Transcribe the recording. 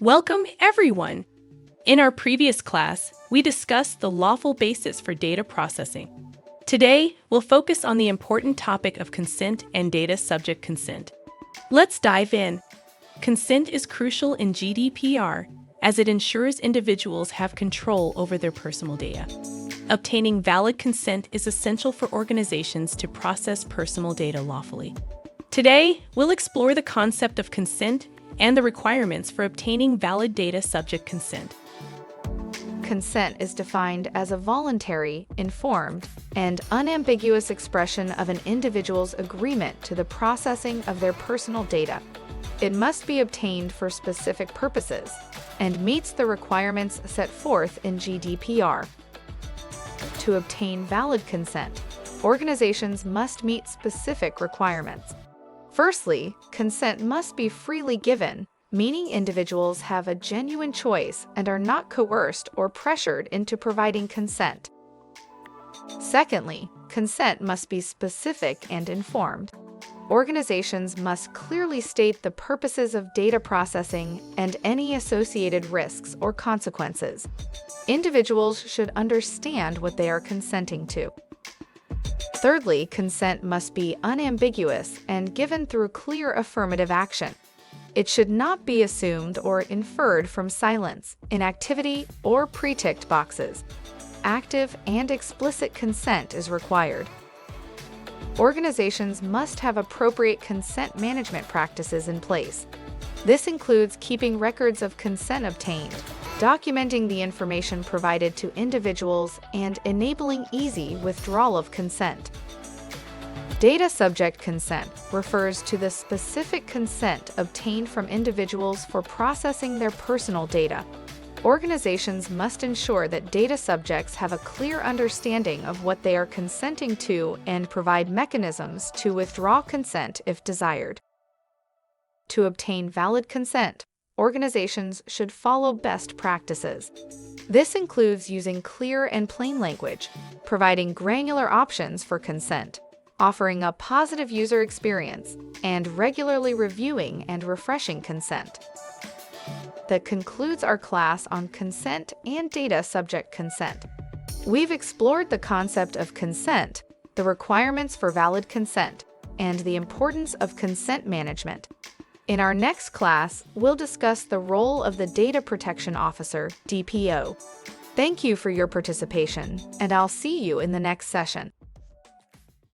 Welcome, everyone! In our previous class, we discussed the lawful basis for data processing. Today, we'll focus on the important topic of consent and data subject consent. Let's dive in. Consent is crucial in GDPR as it ensures individuals have control over their personal data. Obtaining valid consent is essential for organizations to process personal data lawfully. Today, we'll explore the concept of consent and the requirements for obtaining valid data subject consent. Consent is defined as a voluntary, informed, and unambiguous expression of an individual's agreement to the processing of their personal data. It must be obtained for specific purposes and meets the requirements set forth in GDPR. To obtain valid consent, organizations must meet specific requirements. Firstly, consent must be freely given, meaning individuals have a genuine choice and are not coerced or pressured into providing consent. Secondly, consent must be specific and informed. Organizations must clearly state the purposes of data processing and any associated risks or consequences. Individuals should understand what they are consenting to. Thirdly, consent must be unambiguous and given through clear affirmative action. It should not be assumed or inferred from silence, inactivity, or pre-ticked boxes. Active and explicit consent is required. Organizations must have appropriate consent management practices in place. This includes keeping records of consent obtained, documenting the information provided to individuals, and enabling easy withdrawal of consent. Data subject consent refers to the specific consent obtained from individuals for processing their personal data. Organizations must ensure that data subjects have a clear understanding of what they are consenting to and provide mechanisms to withdraw consent if desired. To obtain valid consent, organizations should follow best practices. This includes using clear and plain language, providing granular options for consent, offering a positive user experience, and regularly reviewing and refreshing consent. That concludes our class on consent and data subject consent. We've explored the concept of consent, the requirements for valid consent, and the importance of consent management. In our next class, we'll discuss the role of the Data Protection Officer, DPO. Thank you for your participation, and I'll see you in the next session.